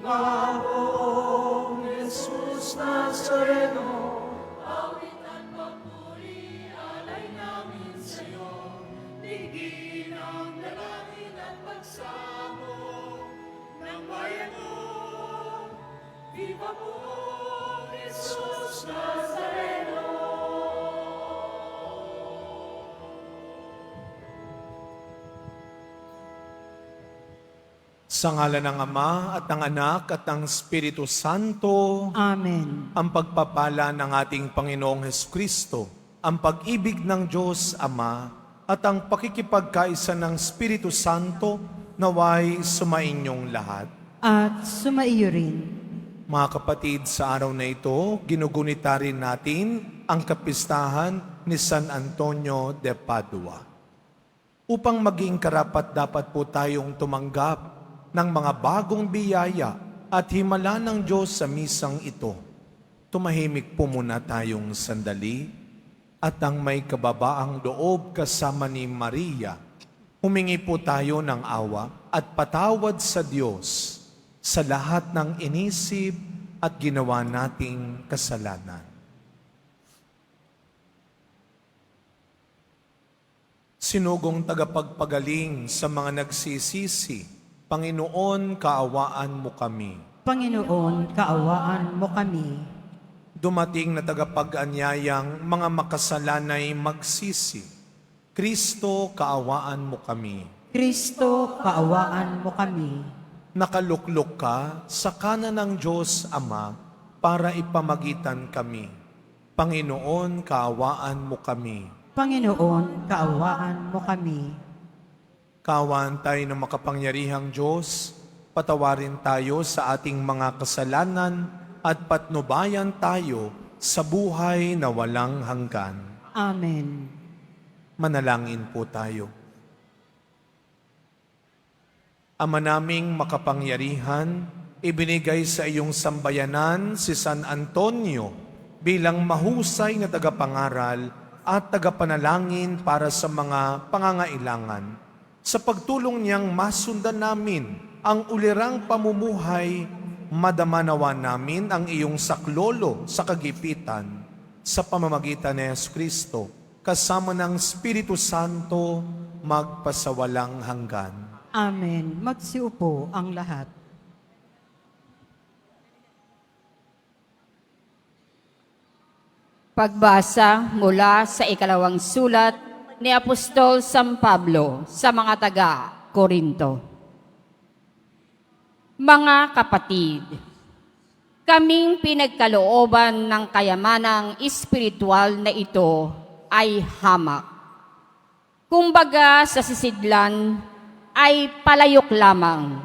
Panginoong Jesus Nazareno, Awit at papuri, alay namin sa'yo. Digin ang dalangin at pagsamo ng bayan mo. Viva po, Jesus Nazareno. sa ngalan ng Ama at ng Anak at ng Espiritu Santo, Amen. ang pagpapala ng ating Panginoong Hesukristo, ang pag-ibig ng Diyos Ama, at ang pakikipagkaisa ng Espiritu Santo naway sumainyong lahat. At sumaiyo rin. Mga kapatid, sa araw na ito, ginugunita rin natin ang kapistahan ni San Antonio de Padua. Upang maging karapat-dapat po tayong tumanggap ng mga bagong biyaya at himala ng Diyos sa misang ito, tumahimik po muna tayong sandali at ang may kababaang loob kasama ni Maria, humingi po tayo ng awa at patawad sa Diyos sa lahat ng inisip at ginawa nating kasalanan. Sinugong tagapagpagaling sa mga nagsisisi, Panginoon, kaawaan mo kami. Panginoon, kaawaan mo kami. Dumating na tagapag-anyayang mga makasalanay magsisi, Kristo, kaawaan mo kami. Kristo, kaawaan mo kami. Nakaluklok ka sa kanan ng Diyos Ama para ipamagitan kami. Panginoon, kaawaan mo kami. Panginoon, kaawaan mo kami. Kaawaan tayo ng makapangyarihang Diyos, patawarin tayo sa ating mga kasalanan at patnubayan tayo sa buhay na walang hanggan. Amen. Manalangin po tayo. Ama naming makapangyarihan, ibinigay sa iyong sambayanan si San Antonio bilang mahusay na tagapangaral at tagapanalangin para sa mga pangangailangan. Sa pagtulong niyang masundan namin ang ulirang pamumuhay, madamanawa namin ang iyong saklolo sa kagipitan sa pamamagitan ni Jesucristo, kasama ng Espiritu Santo, magpasawalang hanggan. Amen. Magsiupo ang lahat. Pagbasa mula sa ikalawang sulat ni Apostol San Pablo sa mga taga-Korinto. Mga kapatid, kaming pinagkalooban ng kayamanang espiritual na ito ay hamak. Kumbaga sa sisidlan ay palayok lamang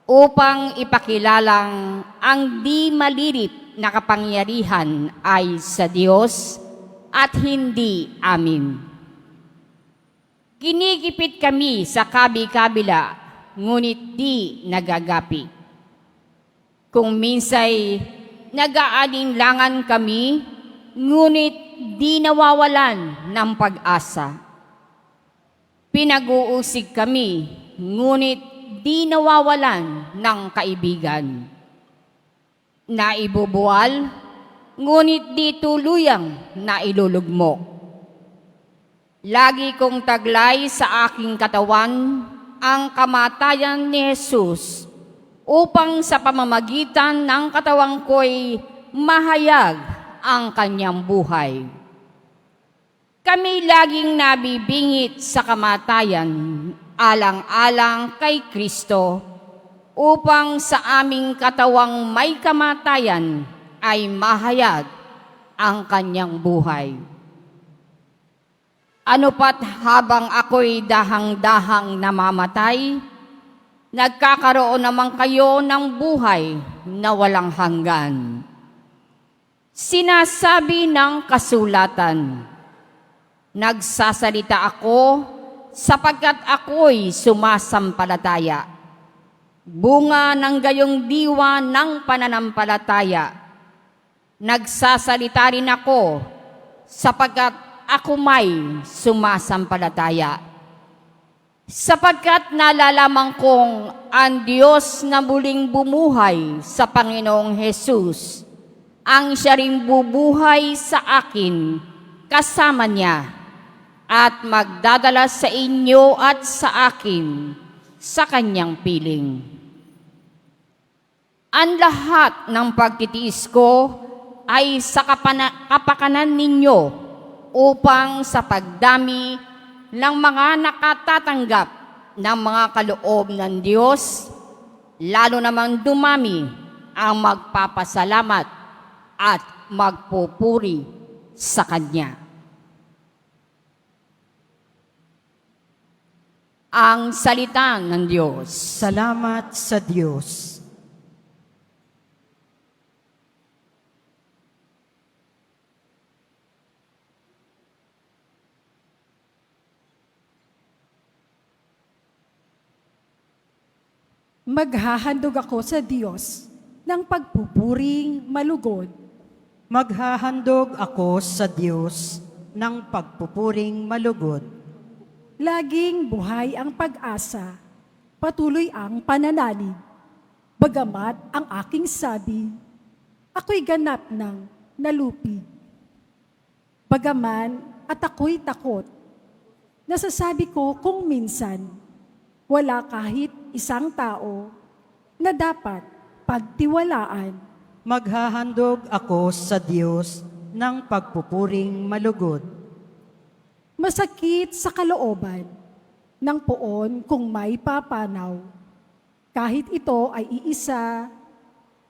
upang ipakilalang ang di malirip na kapangyarihan ay sa Diyos at hindi amin. Ginigipit kami sa kabi-kabila, ngunit di nagagapi. Kung minsay nag-aalinlangan kami, ngunit di nawawalan ng pag-asa. Pinag-uusig kami, ngunit di nawawalan ng kaibigan. Naibubuwal, ngunit di tuluyang nailulugmok. Lagi kong taglay sa aking katawan ang kamatayan ni Jesus upang sa pamamagitan ng katawang ko'y mahayag ang kanyang buhay. Kami laging nabibingit sa kamatayan alang-alang kay Kristo upang sa aming katawang may kamatayan ay mahayag ang kanyang buhay. Ano pat habang ako'y dahang-dahang namamatay, nagkakaroon naman kayo ng buhay na walang hanggan. Sinasabi ng kasulatan, nagsasalita ako sapagkat ako'y sumasampalataya. Bunga ng gayong diwa ng pananampalataya. Nagsasalita rin ako sapagkat ako may sumasampalataya. Sapagkat nalalaman kong ang Diyos na muling bumuhay sa Panginoong Hesus, ang siya rin bubuhay sa akin kasama niya at magdadala sa inyo at sa akin sa kanyang piling. Ang lahat ng pagtitiis ko ay sa kapakanan ninyo upang sa pagdami ng mga nakatatanggap ng mga kaloob ng Diyos, lalo namang dumami ang magpapasalamat at magpupuri sa Kanya. Ang salita ng Diyos. Salamat sa Diyos. Maghahandog ako sa Diyos ng pagpupuring malugod. Maghahandog ako sa Diyos ng pagpupuring malugod. Laging buhay ang pag-asa, patuloy ang pananalig. Bagamat ang aking sabi, ako'y ganap ng nalupi. Bagaman at ako'y takot, nasasabi ko kung minsan, wala kahit isang tao na dapat pagtiwalaan. Maghahandog ako sa Diyos ng pagpupuring malugod. Masakit sa kalooban ng poon kung may papanaw. Kahit ito ay iisa,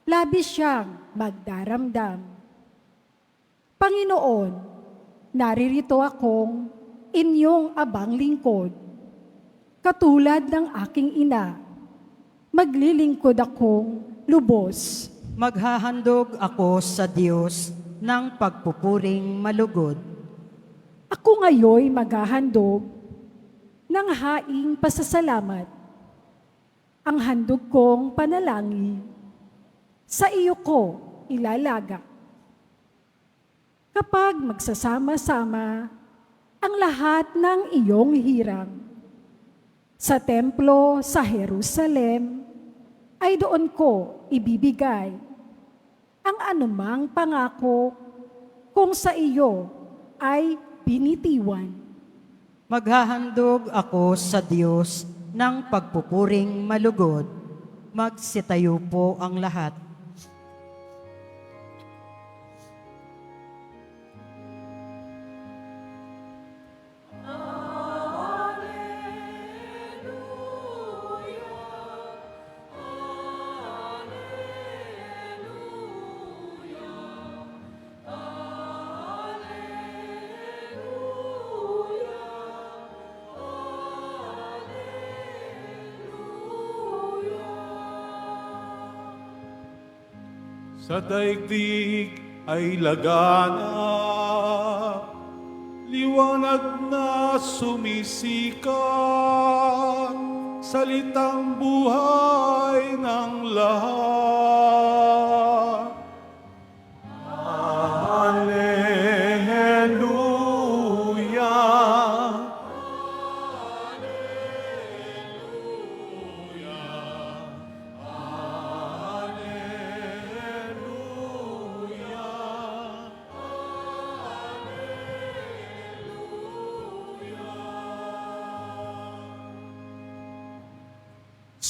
labis siyang magdaramdam. Panginoon, naririto akong inyong abang lingkod. Katulad ng aking ina, maglilingkod akong lubos. Maghahandog ako sa Diyos ng pagpupuring malugod. Ako ngayoy maghahandog ng haing pasasalamat. Ang handog kong panalangin, sa iyo ko ilalaga. Kapag magsasama-sama ang lahat ng iyong hirang, sa templo sa Jerusalem, ay doon ko ibibigay ang anumang pangako kung sa iyo ay binitiwan. Maghahandog ako sa Diyos ng pagpupuring malugod. Magsitayo po ang lahat. Sa daigdig ay laganap, liwanag na sumisikat, salitang buhay ng lahat. Hallelujah!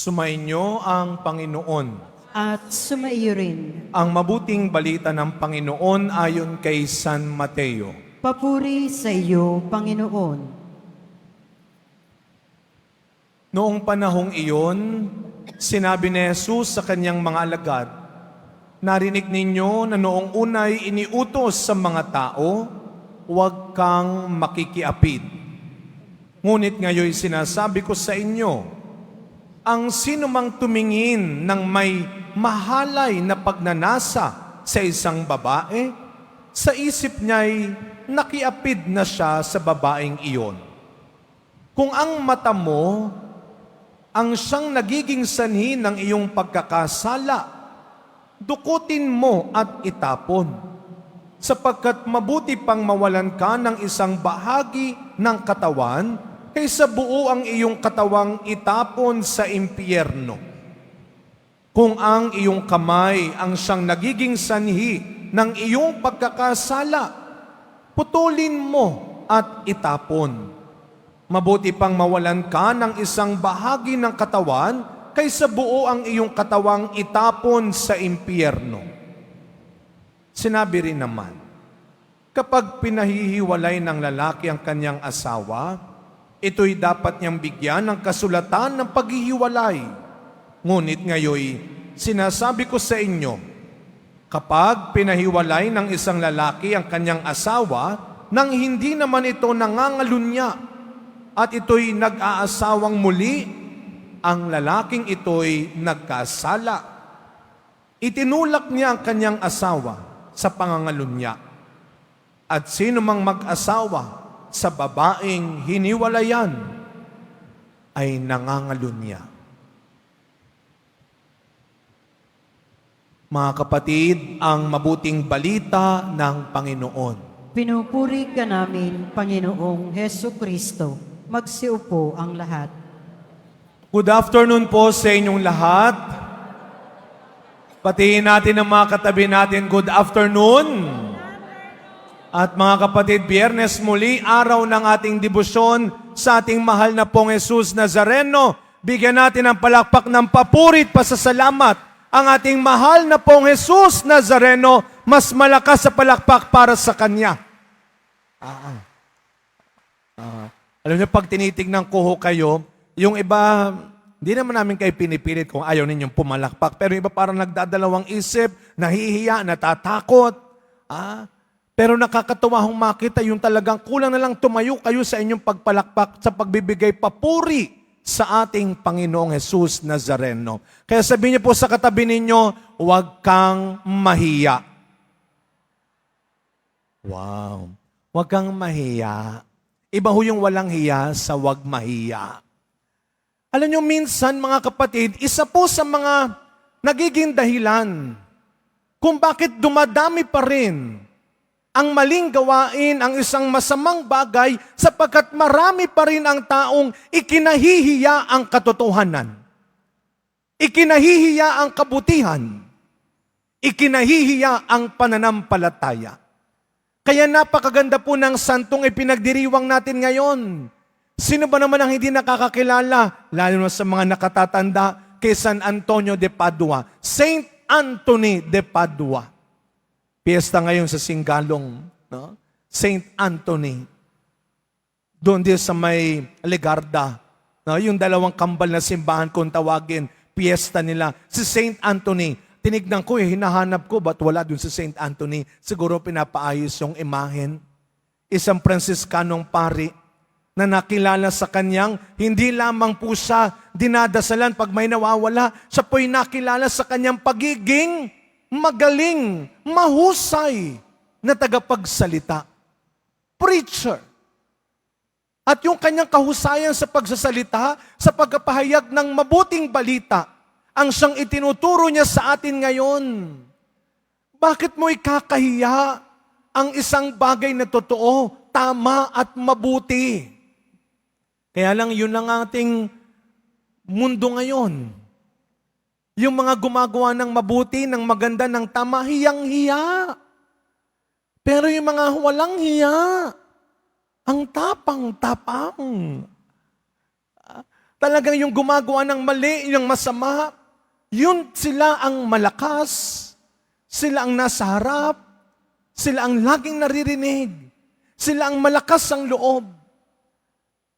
Sumainyo ang Panginoon. At sumaiyo rin. Ang mabuting balita ng Panginoon ayon kay San Mateo. Papuri sa iyo, Panginoon. Noong panahong iyon, sinabi ni Jesus sa kanyang mga alagad, narinig ninyo na noong unay iniutos sa mga tao, huwag kang makikiapid. Ngunit ngayon sinasabi ko sa inyo, ang sinumang tumingin ng may mahalay na pagnanasa sa isang babae, sa isip niya'y nakiapid na siya sa babaeng iyon. Kung ang mata mo ang siyang nagiging sanhi ng iyong pagkakasala, dukutin mo at itapon, sapagkat mabuti pang mawalan ka ng isang bahagi ng katawan kaysa buo ang iyong katawang itapon sa impyerno. Kung ang iyong kamay ang siyang nagiging sanhi ng iyong pagkakasala, putulin mo at itapon. Mabuti pang mawalan ka ng isang bahagi ng katawan kaysa buo ang iyong katawang itapon sa impyerno. Sinabi rin naman, kapag pinahihiwalay ng lalaki ang kanyang asawa, ito'y dapat niyang bigyan ng kasulatan ng paghihiwalay. Ngunit ngayoy, sinasabi ko sa inyo, kapag pinahiwalay ng isang lalaki ang kanyang asawa, nang hindi naman ito nangangalunya, at ito'y nag-aasawang muli, ang lalaking ito'y nagkasala. Itinulak niya ang kanyang asawa sa pangangalunya. At sino mang mag-asawa sa babaeng hiniwalayan ay nangangalunya. Mga kapatid, ang mabuting balita ng Panginoon. Pinupuri ka namin, Panginoong Heso Kristo. Magsiupo ang lahat. Good afternoon po sa inyong lahat. Patiin natin ang mga katabi natin, good afternoon. At mga kapatid, Biyernes muli, araw ng ating debosyon sa ating mahal na pong Jesus Nazareno. Bigyan natin ng palakpak ng papuri at pasasalamat ang ating mahal na pong Jesus Nazareno. Mas malakas sa palakpak para sa Kanya. Alam niyo, pag tinitignan ko ho kayo, yung iba, hindi naman namin kayo pinipilit kung ayaw ninyong pumalakpak. Pero yung iba parang nagdadalawang isip, nahihiya, natatakot. Pero nakakatuwa hong makita yung talagang kulang na lang tumayo kayo sa inyong pagpalakpak sa pagbibigay papuri sa ating Panginoong Jesus Nazareno. Kaya sabihin niyo po sa katabi ninyo, huwag kang mahiya. Wow. Huwag kang mahiya. Iba ho yung walang hiya sa huwag mahiya. Alam niyo, minsan mga kapatid, isa po sa mga nagiging dahilan kung bakit dumadami pa rin ang maling gawain, ang isang masamang bagay, sapagkat marami pa rin ang taong ikinahihiya ang katotohanan. Ikinahihiya ang kabutihan. Ikinahihiya ang pananampalataya. Kaya napakaganda po ng santong ipinagdiriwang natin ngayon. Sino ba naman ang hindi nakakakilala, lalo na sa mga nakatatanda, kay San Antonio de Padua, Saint Anthony de Padua. Piyesta ngayon sa Singalong, no? Saint Anthony. Doon din sa may Legarda, no? Yung dalawang kambal na simbahan kung tawagin, piyesta nila. Si Saint Anthony, tinignan ko hinahanap ko, ba't wala doon si Saint Anthony? Siguro pinapaayos yung imahen. Isang Fransiskanong pari na nakilala sa kanyang, hindi lamang po siya dinadasalan pag may nawawala, siya po'y nakilala sa kanyang pagiging magaling, mahusay na tagapagsalita. Preacher. At yung kanyang kahusayan sa pagsasalita, sa pagpapahayag ng mabuting balita, ang siyang itinuturo niya sa atin ngayon. Bakit mo ikakahiya ang isang bagay na totoo, tama at mabuti? Kaya lang yun ang ating mundo ngayon. Yung mga gumagawa ng mabuti, ng maganda, ng tama, hiyang-hiya. Pero yung mga walang hiya, ang tapang-tapang. Talagang yung gumagawa ng mali, yung masama, yun sila ang malakas, sila ang nasa harap, sila ang laging naririnig, sila ang malakas ang loob.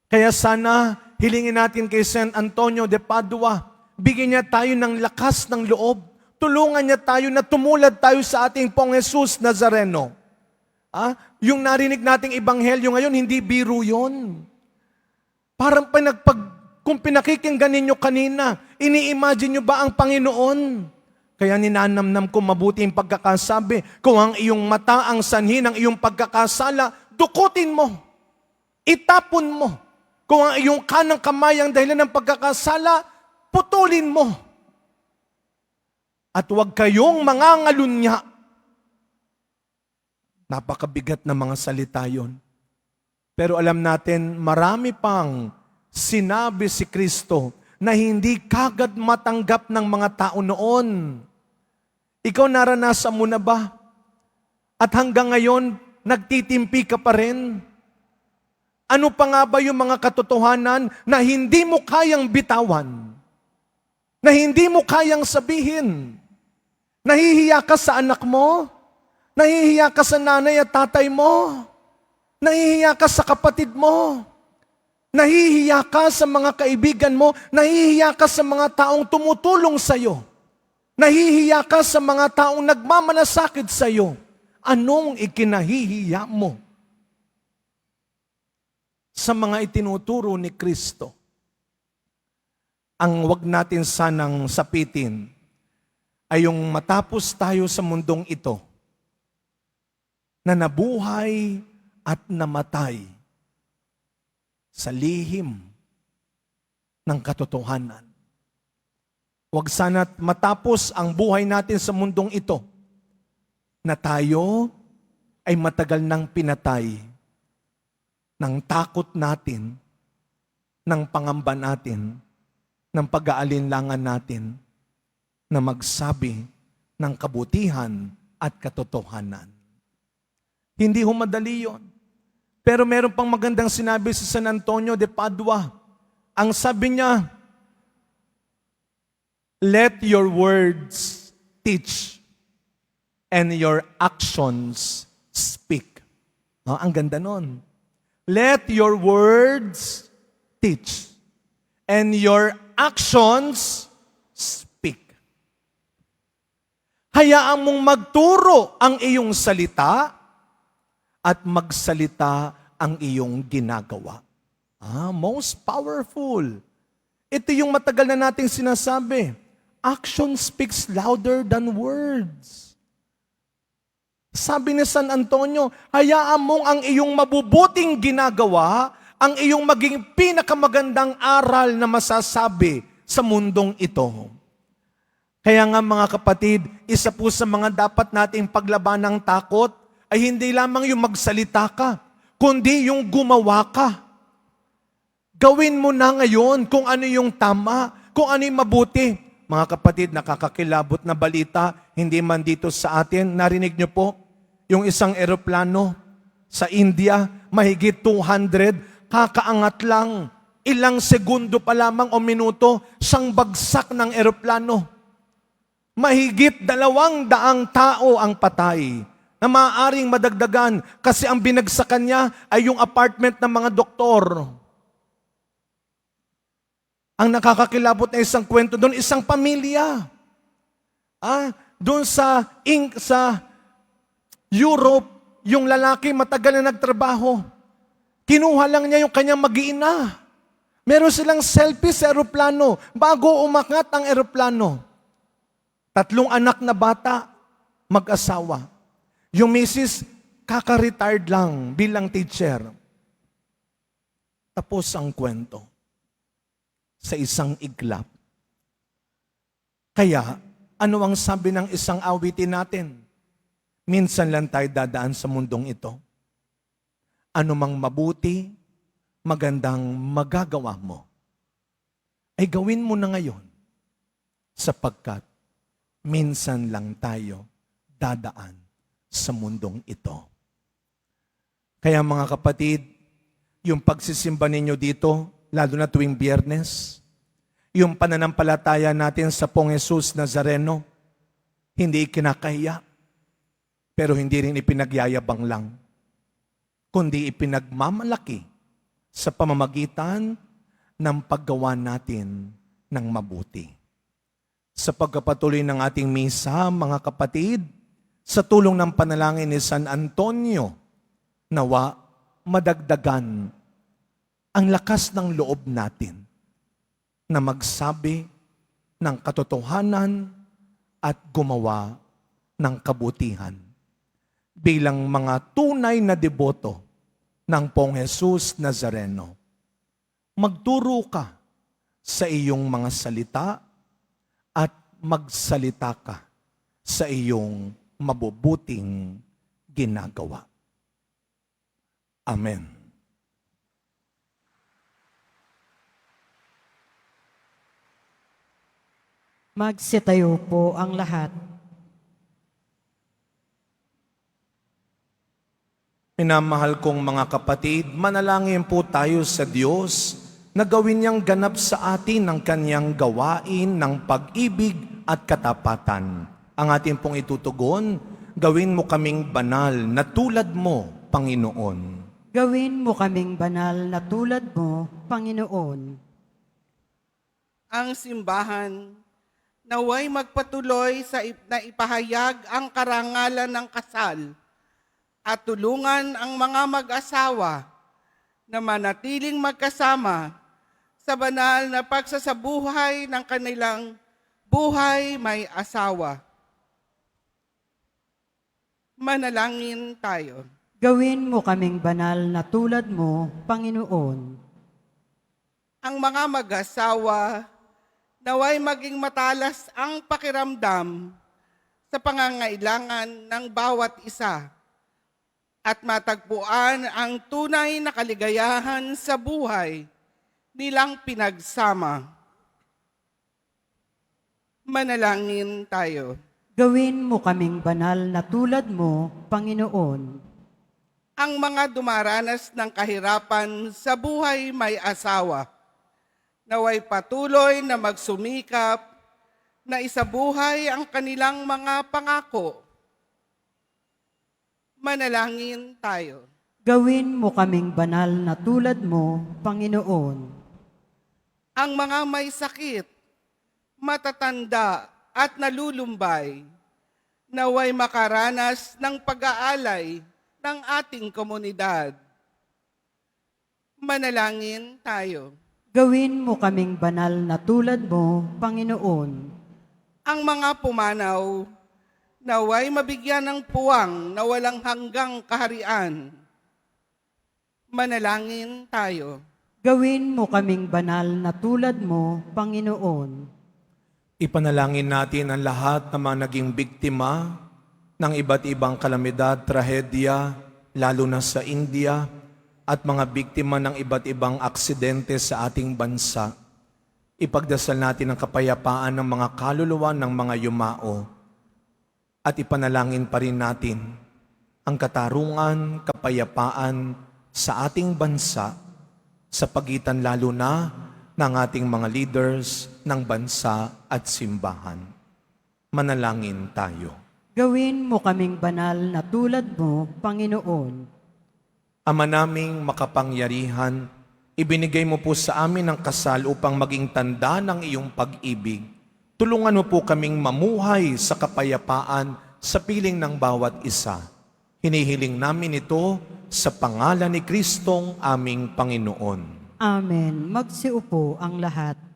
Kaya sana hilingin natin kay San Antonio de Padua, bigyan niya tayo ng lakas ng loob. Tulungan niya tayo na tumulad tayo sa ating Pong Jesus Nazareno. Yung narinig nating ebanghelyo ngayon, hindi biro yun. Parang kung pinakikinggan ninyo kanina, ini-imagine nyo ba ang Panginoon? Kaya ninanamnam ko mabuti yung pagkakasabi, kung ang iyong mata ang sanhi ng iyong pagkakasala, dukutin mo. Itapon mo. Kung ang iyong kanang kamay ang dahilan ng pagkakasala, putulin mo. At huwag kayong mangangalunya. Napakabigat na mga salita yon. Pero alam natin, marami pang sinabi si Kristo na hindi kagad matanggap ng mga tao noon. Ikaw naranasan mo na ba? At hanggang ngayon, nagtitimpi ka pa rin? Ano pa nga ba yung mga katotohanan na hindi mo kayang bitawan? Na hindi mo kayang sabihin? Nahihiya ka sa anak mo? Nahihiya ka sa nanay at tatay mo? Nahihiya ka sa kapatid mo? Nahihiya ka sa mga kaibigan mo? Nahihiya ka sa mga taong tumutulong sa iyo? Nahihiya ka sa mga taong nagmamalasakit sa iyo? Anong ikinahihiya mo? Sa mga itinuturo ni Kristo, ang wag natin sanang sapitin ay yung matapos tayo sa mundong ito, na nabuhay at namatay sa lihim ng katotohanan. Huwag sana't matapos ang buhay natin sa mundong ito na tayo ay matagal nang pinatay ng takot natin, ng pangamba natin, ng pag-aalinlangan natin na magsabi ng kabutihan at katotohanan. Hindi ho madali yun. Pero meron pang magandang sinabi si San Antonio de Padua. Ang sabi niya, let your words teach and your actions speak. No, ang ganda nun. Let your words teach and your actions speak. Hayaan mong magturo ang iyong salita at magsalita ang iyong ginagawa. Most powerful. Ito yung matagal na nating sinasabi. Action speaks louder than words. Sabi ni San Antonio, hayaan mong ang iyong mabubuting ginagawa, ang iyong maging pinakamagandang aral na masasabi sa mundong ito. Kaya nga mga kapatid, isa po sa mga dapat nating paglaban ng takot ay hindi lamang yung magsalita ka, kundi yung gumawa ka. Gawin mo na ngayon kung ano yung tama, kung ano yung mabuti. Mga kapatid, nakakakilabot na balita, hindi man dito sa atin. Narinig niyo po, yung isang eroplano sa India, mahigit 200, kakaangat lang. Ilang segundo pa lamang o minuto, siyang bagsak ng eroplano. Mahigit 200 tao ang patay na maaaring madagdagan kasi ang binagsakan niya ay yung apartment ng mga doktor. Ang nakakakilabot na isang kwento doon, isang pamilya. Doon sa Europe, yung lalaki matagal na nagtrabaho. Kinuha lang niya yung kanyang mag-iina. Meron silang selfie sa eroplano bago umakyat ang eroplano. 3 anak na bata, mag-asawa. Yung misis, kaka-retired lang bilang teacher. Tapos ang kwento sa isang iglap. Kaya, ano ang sabi ng isang awitin natin? Minsan lang tayo dadaan sa mundong ito. Ano mang mabuti, magandang magagawa mo, ay gawin mo na ngayon sapagkat minsan lang tayo dadaan sa mundong ito. Kaya mga kapatid, yung pagsisimba ninyo dito, lalo na tuwing Biyernes, yung pananampalataya natin sa Pong Jesus Nazareno, hindi kinakahiya, pero hindi rin ipinagyayabang lang, kundi ipinagmamalaki sa pamamagitan ng paggawa natin ng mabuti. Sa pagkapatuloy ng ating misa, mga kapatid, sa tulong ng panalangin ni San Antonio, nawa madagdagan ang lakas ng loob natin na magsabi ng katotohanan at gumawa ng kabutihan bilang mga tunay na deboto ng Pong Jesus Nazareno. Magturo ka sa iyong mga salita at magsalita ka sa iyong mabubuting ginagawa. Amen. Magsitayo po ang lahat. Minamahal kong mga kapatid, manalangin po tayo sa Diyos na gawin niyang ganap sa atin ang kanyang gawain ng pag-ibig at katapatan. Ang ating pong itutugon, gawin mo kaming banal na tulad mo, Panginoon. Gawin mo kaming banal na tulad mo, Panginoon. Ang simbahan naway magpatuloy na ipahayag ang karangalan ng kasal at tulungan ang mga mag-asawa na manatiling magkasama sa banal na pagsasabuhay ng kanilang buhay may asawa. Manalangin tayo. Gawin mo kaming banal na tulad mo, Panginoon. Ang mga mag-asawa naway maging matalas ang pakiramdam sa pangangailangan ng bawat isa at matagpuan ang tunay na kaligayahan sa buhay nilang pinagsama. Manalangin tayo. Gawin mo kaming banal na tulad mo, Panginoon. Ang mga dumaranas ng kahirapan sa buhay may asawa, naway patuloy na magsumikap na isabuhay ang kanilang mga pangako. Manalangin tayo. Gawin mo kaming banal na tulad mo, Panginoon. Ang mga may sakit, matatanda at nalulumbay, naway makaranas ng pag-aalay ng ating komunidad. Manalangin tayo. Gawin mo kaming banal na tulad mo, Panginoon. Ang mga pumanaw, naway mabigyan ng puwang na walang hanggang kaharian. Manalangin tayo. Gawin mo kaming banal na tulad mo, Panginoon. Ipanalangin natin ang lahat ng mga naging biktima ng iba't ibang kalamidad, trahedya, lalo na sa India, at mga biktima ng iba't ibang aksidente sa ating bansa. Ipagdasal natin ang kapayapaan ng mga kaluluwa ng mga yumao. At ipanalangin pa rin natin ang katarungan, kapayapaan sa ating bansa sa pagitan lalo na ng ating mga leaders ng bansa at simbahan. Manalangin tayo. Gawin mo kaming banal na tulad mo, Panginoon. Ama naming makapangyarihan, ibinigay mo po sa amin ang kasal upang maging tanda ng iyong pag-ibig. Tulungan mo po kaming mamuhay sa kapayapaan sa piling ng bawat isa. Hinihiling namin ito sa pangalan ni Kristong aming Panginoon. Amen. Magsiupo ang lahat.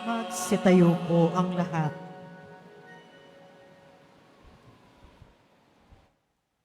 Magsitayo po ang lahat.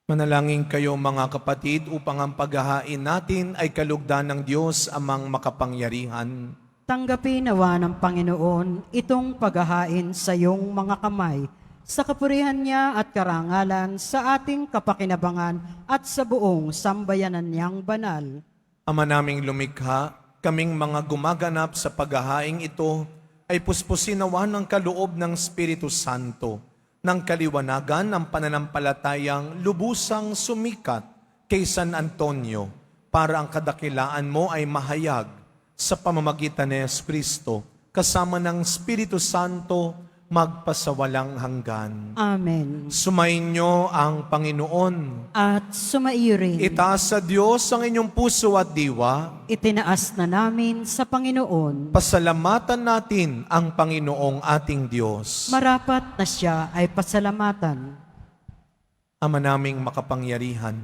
Manalangin kayo mga kapatid upang ang paghahain natin ay kalugdan ng Diyos amang makapangyarihan. Tanggapin nawa ng Panginoon itong paghahain sa iyong mga kamay sa kapurihan niya at karangalan, sa ating kapakinabangan at sa buong sambayanan niyang banal. Ama naming lumikha, kaming mga gumaganap sa paghahaing ito, ay puspusin nawa ng kaloob ng Espiritu Santo, ng kaliwanagan ng pananampalatayang lubusang sumikat kay San Antonio, para ang kadakilaan mo ay mahayag sa pamamagitan ni Jesucristo, kasama ng Espiritu Santo, magpasawalang hanggan. Amen. Sumainyo ang Panginoon. At sumaiyo rin, Itaas sa Diyos ang inyong puso at diwa. itinaas na namin sa Panginoon. Pasalamatan natin ang Panginoong ating Diyos. Marapat na siya ay pasalamatan. Ama naming makapangyarihan,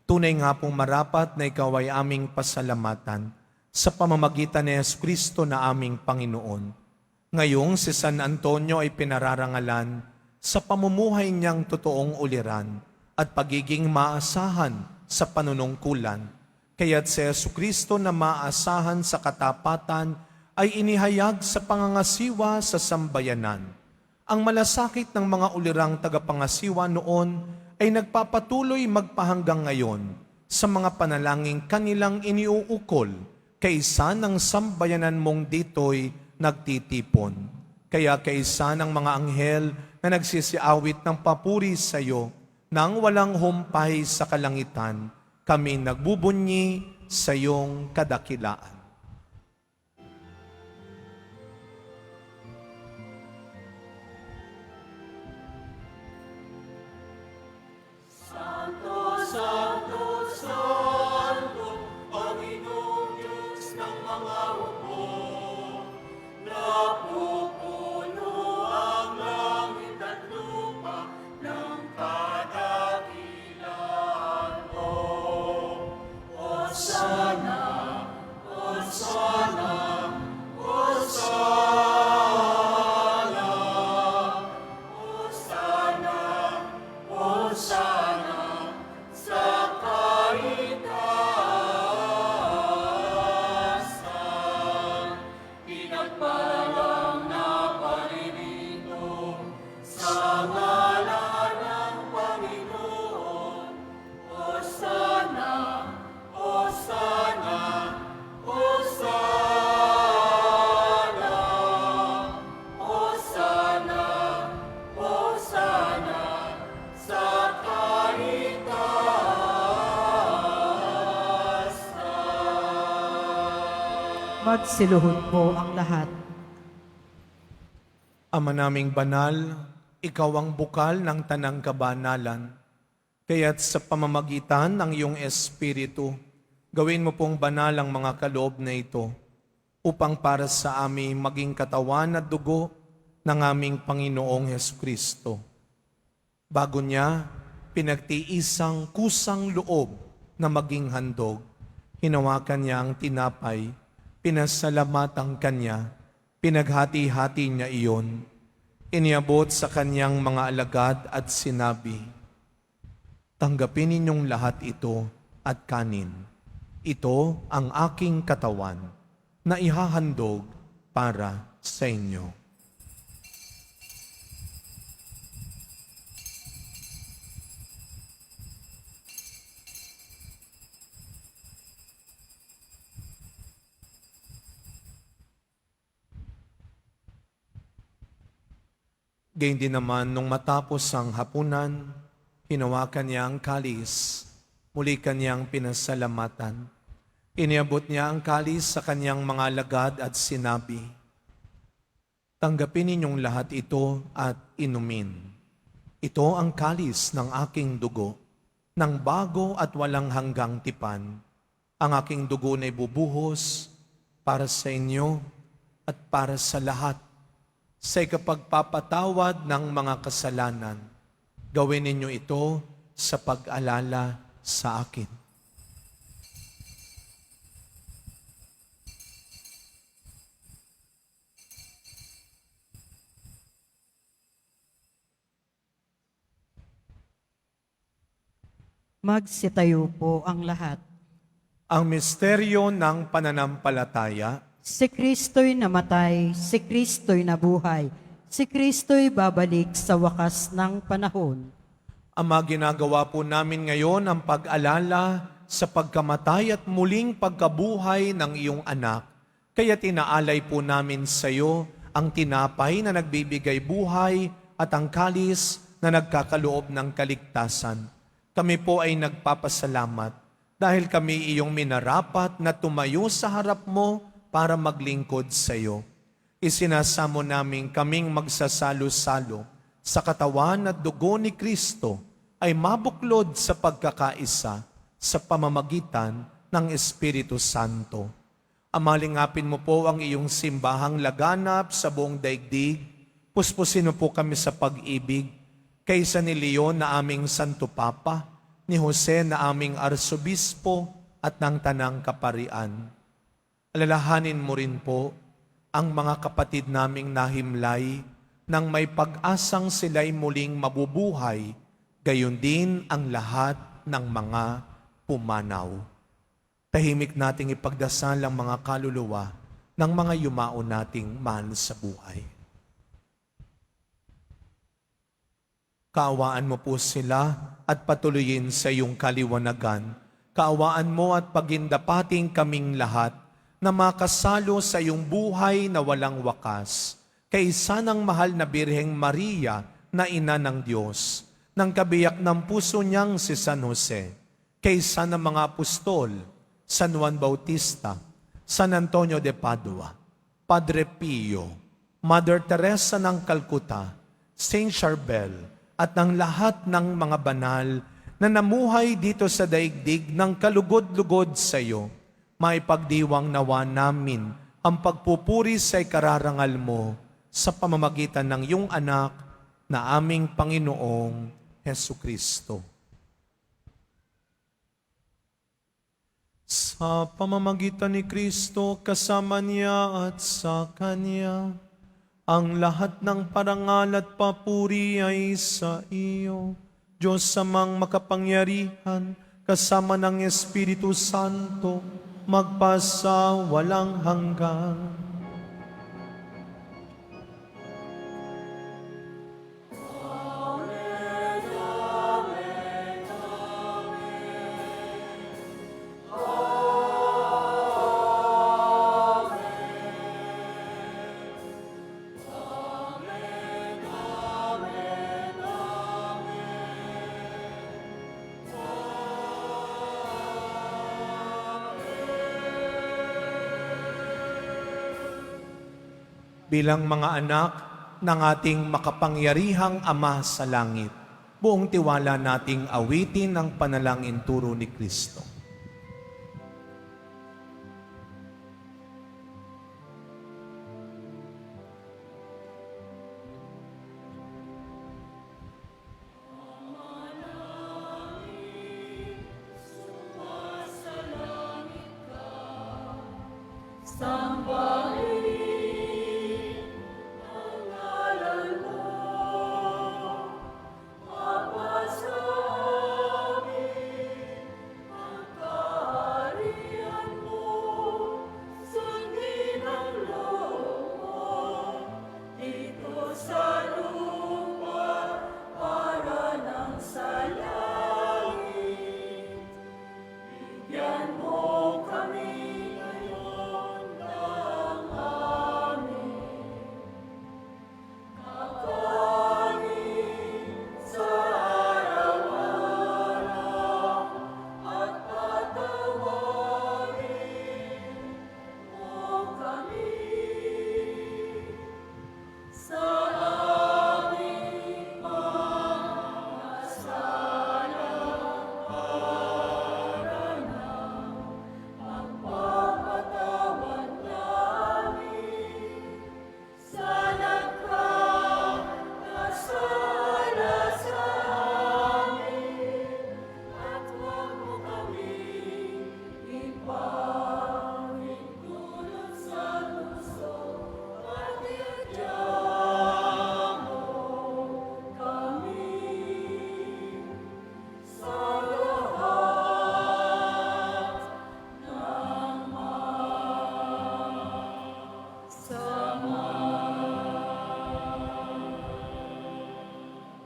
tunay nga pong marapat na ikaw ay aming pasalamatan sa pamamagitan ni Jesucristo na aming Panginoon. Ngayong si San Antonio ay pinararangalan sa pamumuhay niyang totoong uliran at pagiging maasahan sa panunungkulan. Kaya't si Jesucristo na maasahan sa katapatan ay inihayag sa pangangasiwa sa sambayanan. Ang malasakit ng mga ulirang tagapangasiwa noon ay nagpapatuloy magpahanggang ngayon sa mga panalangin kanilang iniuukol kaysa ng sambayanan mong dito'y nagtitipon. Kaya kaysa ng mga anghel na nagsisiawit ng papuri sa iyo, nang walang humpay sa kalangitan, kami nagbubunyi sa iyong kadakilaan. Magsiluhod po ang lahat. Ama naming banal, ikaw ang bukal ng tanang kabanalan. Kaya't sa pamamagitan ng iyong Espiritu, gawin mo pong banal ang mga kaloob na ito, upang para sa amin maging katawan at dugo ng aming Panginoong Jesucristo. Bago niya, pinagtiisang kusang loob na maging handog, hinawakan niya ang tinapay, pinasalamatan kanya, pinaghati-hati niya iyon, iniabot sa kanyang mga alagad at sinabi, "Tanggapin ninyong lahat ito at kanin. Ito ang aking katawan na ihahandog para sa inyo." Gayun din naman, nung matapos ang hapunan, hinawakan niya ang kalis, muli kanyang pinasalamatan. Iniabot niya ang kalis sa kanyang mga alagad at sinabi, "Tanggapin ninyong lahat ito at inumin. Ito ang kalis ng aking dugo, ng bago at walang hanggang tipan. Ang aking dugo na ibubuhos para sa inyo at para sa lahat. Sa ikapagpapatawad ng mga kasalanan, gawin ninyo ito sa pag-alala sa akin." Magsitayo po ang lahat. Ang misteryo ng pananampalataya. Si Kristo'y namatay, si Kristo'y nabuhay, si Kristo'y babalik sa wakas ng panahon. Ama, ginagawa po namin ngayon ang pag-alala sa pagkamatay at muling pagkabuhay ng iyong anak. Kaya tinaalay po namin sa iyo ang tinapay na nagbibigay buhay at ang kalis na nagkakaloob ng kaligtasan. Kami po ay nagpapasalamat dahil kami iyong minarapat na tumayo sa harap mo para maglingkod sa iyo. Isinasamo namin kaming magsasalo-salo sa katawan at dugo ni Kristo ay mabuklod sa pagkakaisa sa pamamagitan ng Espiritu Santo. Amalingapin mo po ang iyong simbahang laganap sa buong daigdig. Puspusin mo po kami sa pag-ibig kaysa ni Leon na aming Santo Papa, ni Jose na aming Arsobispo at ng Tanang Kaparian. Alalahanin mo rin po ang mga kapatid naming nahimlay nang may pag-asang sila'y muling mabubuhay, gayon din ang lahat ng mga pumanaw. Tahimik nating ipagdasal ang mga kaluluwa ng mga yumao nating mahal sa buhay. Kaawaan mo po sila at patuloyin sa iyong kaliwanagan. Kaawaan mo at pagindapating kaming lahat na makasalo sa iyong buhay na walang wakas. Kaysa ng mahal na Birheng Maria na ina ng Diyos, ng kabiyak ng puso niyang si San Jose, kaysa ng mga apostol, San Juan Bautista, San Antonio de Padua, Padre Pio, Mother Teresa ng Calcutta, Saint Charbel, at ng lahat ng mga banal na namuhay dito sa daigdig ng kalugod-lugod sa iyo, maipagdiwang nawa namin ang pagpupuri sa ikararangal mo sa pamamagitan ng iyong anak na aming Panginoong Hesu Kristo. Sa pamamagitan ni Kristo, kasama niya at sa Kanya, ang lahat ng parangal at papuri ay sa iyo, Diyos Amang makapangyarihan, kasama ng Espiritu Santo, magpasa walang hanggan. Bilang mga anak ng ating makapangyarihang Ama sa langit, buong tiwala nating awitin ang panalangin turo ni Kristo.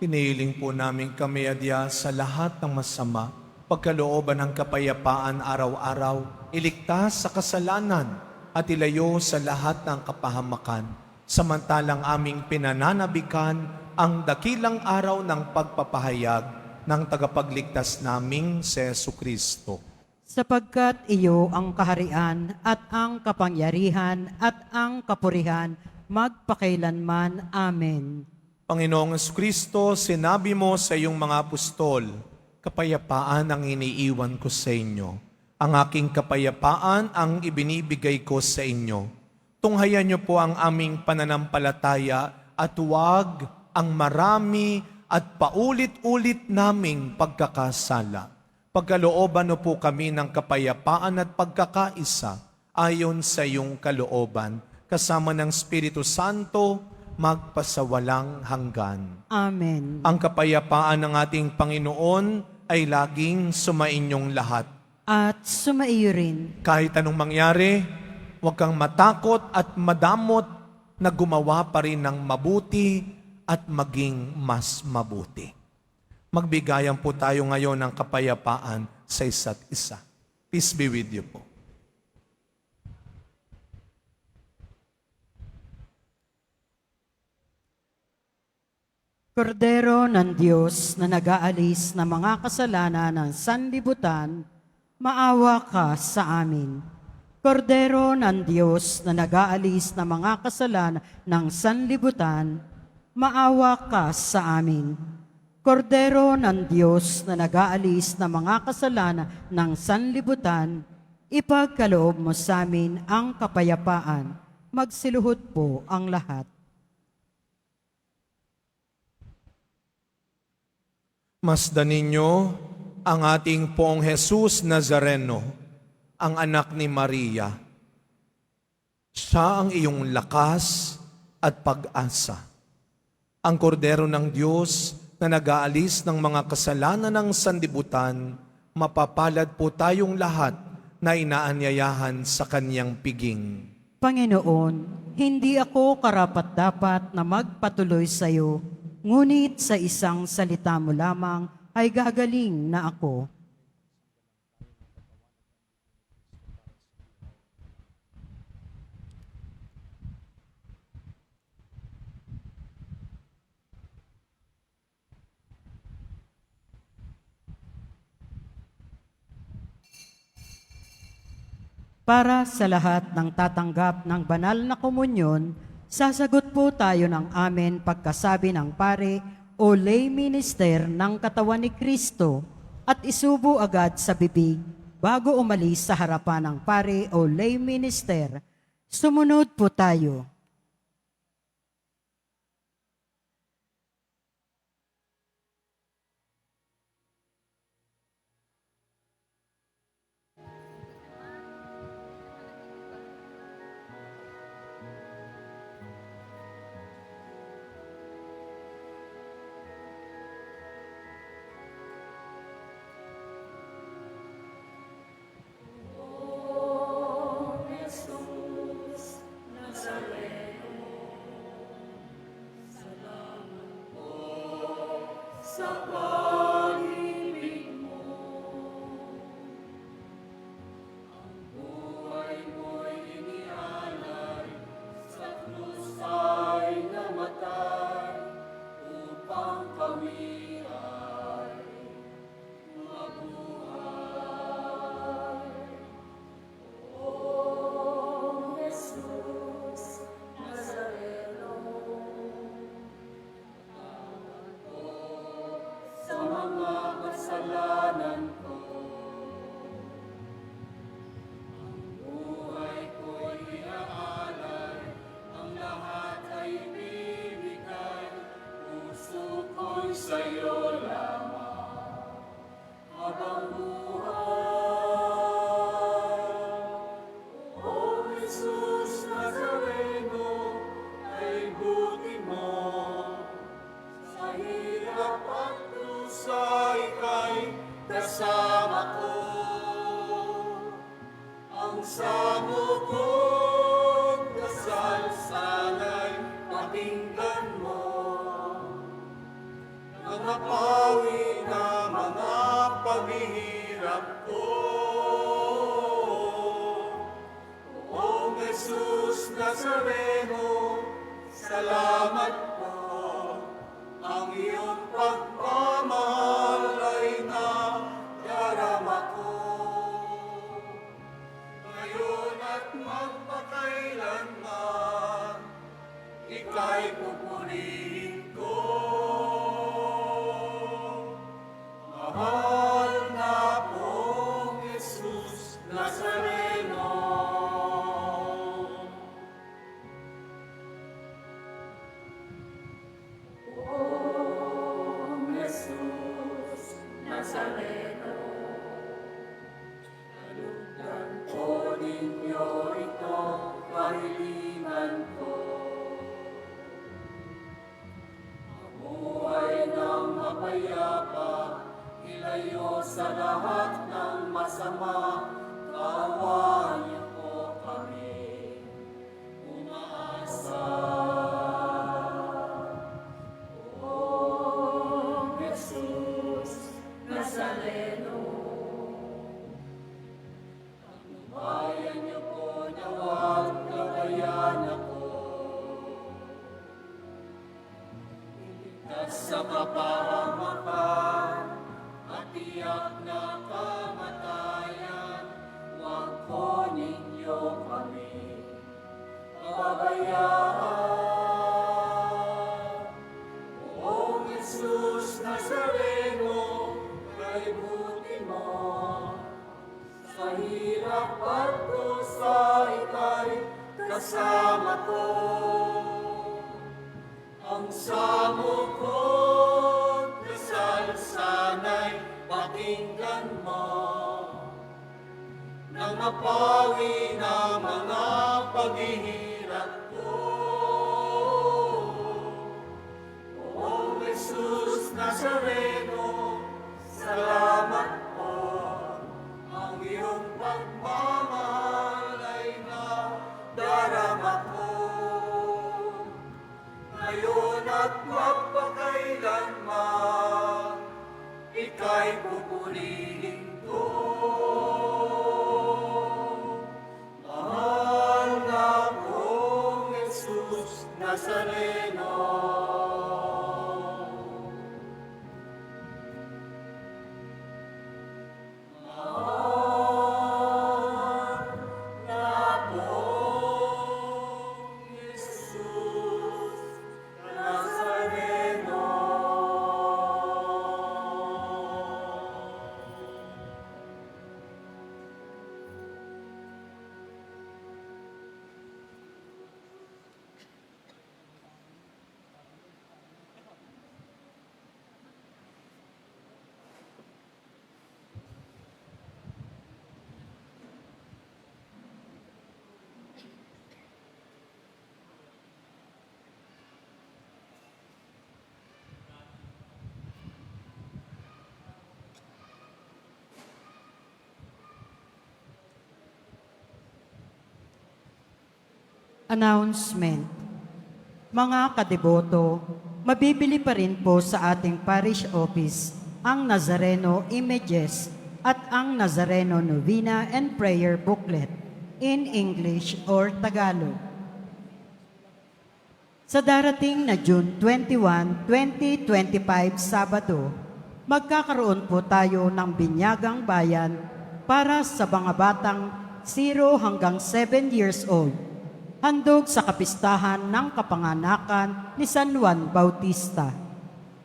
Hinihiling po namin kami adya sa lahat ng masama, pagkalooban ng kapayapaan araw-araw, iligtas sa kasalanan at ilayo sa lahat ng kapahamakan, samantalang aming pinananabikan ang dakilang araw ng pagpapahayag ng tagapagligtas naming si Jesucristo. Sapagkat iyo ang kaharian at ang kapangyarihan at ang kapurihan magpakailanman. Amen. Panginoong Jesucristo, sinabi mo sa iyong mga apostol, kapayapaan ang iniiwan ko sa inyo. Ang aking kapayapaan ang ibinibigay ko sa inyo. Tunghayan niyo po ang aming pananampalataya at huwag ang marami at paulit-ulit naming pagkakasala. Pagkalooban mo po kami ng kapayapaan at pagkakaisa ayon sa iyong kalooban, kasama ng Espiritu Santo, magpasawalang hanggan. Amen. Ang kapayapaan ng ating Panginoon ay laging sumainyong lahat. At sumaiyo rin. Kahit anong mangyari, huwag kang matakot at madamot na gumawa pa rin ng mabuti at maging mas mabuti. Magbigayan po tayo ngayon ng kapayapaan sa isa't isa. Peace be with you po. Kordero ng Diyos na nag-aalis ng mga kasalanan ng sanlibutan, maawa ka sa amin. Kordero ng Diyos na nag-aalis ng mga kasalanan ng sanlibutan, maawa ka sa amin. Kordero ng Diyos na nag-aalis ng mga kasalanan ng sanlibutan, ipagkaloob mo sa amin ang kapayapaan. Magsiluhod po ang lahat. Masdan ninyo ang ating Poong Jesus Nazareno, ang anak ni Maria. Siya ang iyong lakas at pag-asa. Ang kordero ng Diyos na nag-aalis ng mga kasalanan ng sanlibutan, mapapalad po tayong lahat na inaanyayahan sa kanyang piging. Panginoon, hindi ako karapat-dapat na magpatuloy sa iyo, ngunit sa isang salita mo lamang ay gagaling na ako. Para sa lahat ng tatanggap ng banal na komunyon, sasagot po tayo ng amen pagkasabi ng pare o lay minister ng katawan ni Kristo at isubo agad sa bibig bago umalis sa harapan ng pare o lay minister. Sumunod po tayo. O Jesus Nazareno, salamat po. Ang iyong pagmamahal ay nadarama ko. Ngayon at magpakailanman, ika'y pupurihin ko. Mahal na pong Jesus Nazareno. Ilayo sa lahat ng masama, kaawaan niyo po kami umaasa. O Jesus Nazareno, pagnubayan niyo po na huwag gabayan ako. Iligtas sa kapahamakan, tiyak na kamatayan, huwag po ninyo kami pabayaan. O Jesus Nazareno, kay buti mo, sa hirap at dusa ika'y kasama ko. Ang samo ko, dasal sana'y pakinggan mo, nang mapawi na mga paghihirap ko. O Jesus Nazareno, salamat po. Ang iyong pagmamahal ay nadarama ko. Ngayon at magpakailanman, ika'y pupurihin ko. Mahal na pong Jesus Nazareno. Mahal na pong Jesus Nazareno. Announcement. Mga kadeboto, mabibili pa rin po sa ating parish office ang Nazareno images at ang Nazareno Novena and Prayer booklet in English or Tagalog. Sa darating na June 21, 2025 Sabado, magkakaroon po tayo ng binyagang bayan para sa mga batang 0 hanggang 7 years old, handog sa kapistahan ng kapanganakan ni San Juan Bautista.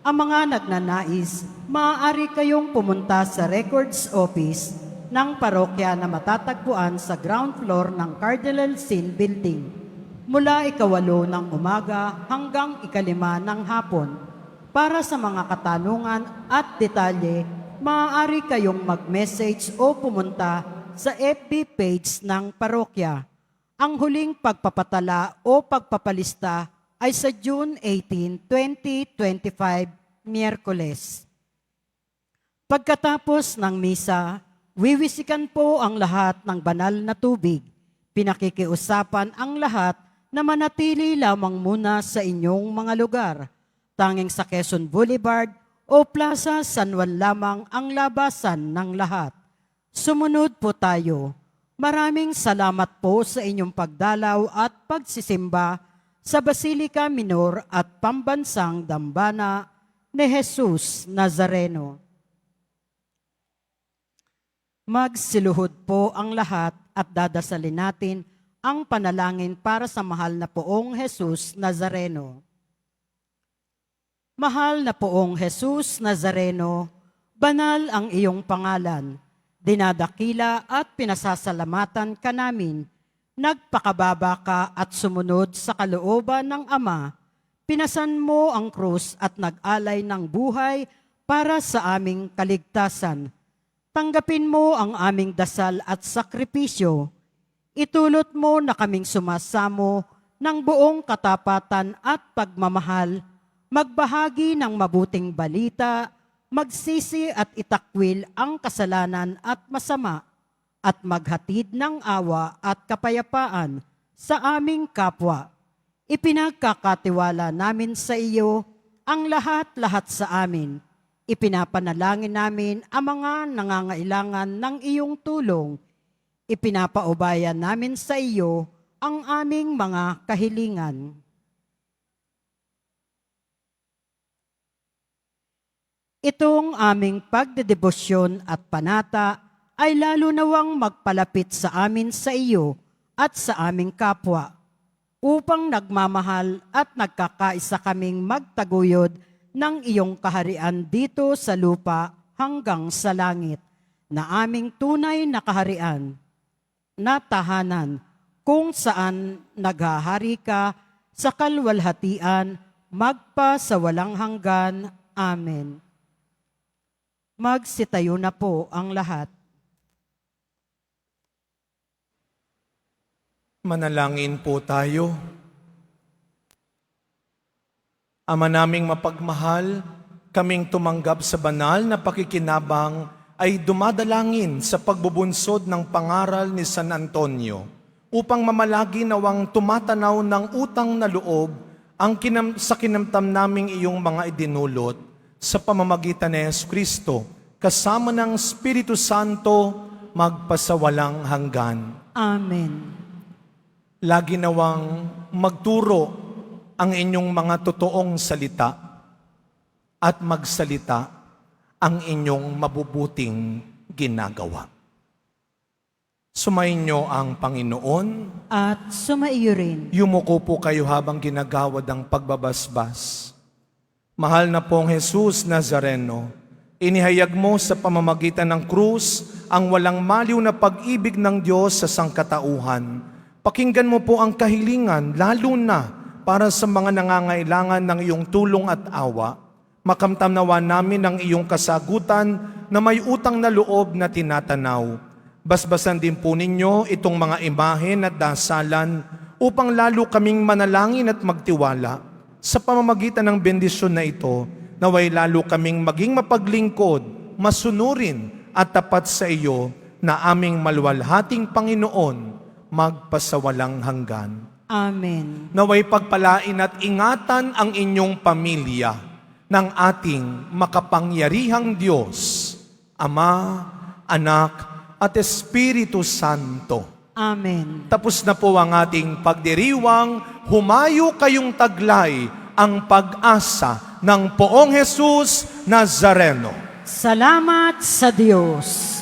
Ang mga nagnanais, maaari kayong pumunta sa records office ng parokya na matatagpuan sa ground floor ng Cardinal Sin Building mula 8 ng umaga hanggang 5 ng hapon. Para sa mga katanungan at detalye, maaari kayong mag-message o pumunta sa FB page ng parokya. Ang huling pagpapatala o pagpapalista ay sa June 18, 2025, Miyerkules. Pagkatapos ng misa, wiwisikan po ang lahat ng banal na tubig. Pinakikiusapan ang lahat na manatili lamang muna sa inyong mga lugar. Tanging sa Quezon Boulevard o Plaza San Juan lamang ang labasan ng lahat. Sumunod po tayo. Maraming salamat po sa inyong pagdalaw at pagsisimba sa Basilica Minor at Pambansang Dambana ni Jesus Nazareno. Magsiluhod po ang lahat at dadasalin natin ang panalangin para sa mahal na poong Jesus Nazareno. Mahal na poong Jesus Nazareno, banal ang iyong pangalan. Dinadakila at pinasasalamatan ka namin. Nagpakababa ka at sumunod sa kalooban ng Ama. Pinasan mo ang krus at nag-alay ng buhay para sa aming kaligtasan. Tanggapin mo ang aming dasal at sakripisyo. Itulot mo na kaming sumasamo ng buong katapatan at pagmamahal, magbahagi ng mabuting balita, magsisi at itakwil ang kasalanan at masama, at maghatid ng awa at kapayapaan sa aming kapwa. Ipinagkakatiwala namin sa iyo ang lahat-lahat sa amin. Ipinapanalangin namin ang mga nangangailangan ng iyong tulong. Ipinapaubayan namin sa iyo ang aming mga kahilingan. Itong aming pagdedebosyon at panata ay lalo nawang magpalapit sa amin sa iyo at sa aming kapwa, upang nagmamahal at nagkakaisa kaming magtaguyod ng iyong kaharian dito sa lupa hanggang sa langit, na aming tunay na kaharian, na tahanan kung saan naghahari ka sa kalwalhatian magpa sa walang hanggan. Amen. Magsitayo na po ang lahat. Manalangin po tayo. Ama naming mapagmahal, kaming tumanggap sa banal na pakikinabang ay dumadalangin sa pagbubunsod ng pangaral ni San Antonio upang mamalagi nawang tumatanaw ng utang na loob ang sa kinamtam naming iyong mga idinulot sa pamamagitan ni Jesucristo, kasama ng Espiritu Santo, magpasawalang hanggan. Amen. Lagi nawang magturo ang inyong mga totoong salita at magsalita ang inyong mabubuting ginagawa. Sumainyo ang Panginoon. At sumaiyo rin. Yumuko po kayo habang ginagawad ang pagbabasbas. Mahal na pong Jesus Nazareno, inihayag mo sa pamamagitan ng krus ang walang maliw na pag-ibig ng Diyos sa sangkatauhan. Pakinggan mo po ang kahilingan, lalo na para sa mga nangangailangan ng iyong tulong at awa. Makamtam nawa namin ang iyong kasagutan na may utang na loob na tinatanaw. Basbasan din po ninyo itong mga imahen at dasalan upang lalo kaming manalangin at magtiwala. Sa pamamagitan ng bendisyon na ito, naway lalo kaming maging mapaglingkod, masunurin at tapat sa iyo na aming maluwalhating Panginoon, magpasawalang hanggan. Amen. Naway pagpalain at ingatan ang inyong pamilya ng ating makapangyarihang Diyos, Ama, Anak, at Espiritu Santo. Amen. Tapos na po ang ating pagdiriwang, humayo kayong taglay ang pag-asa ng Poong Jesus Nazareno. Salamat sa Diyos.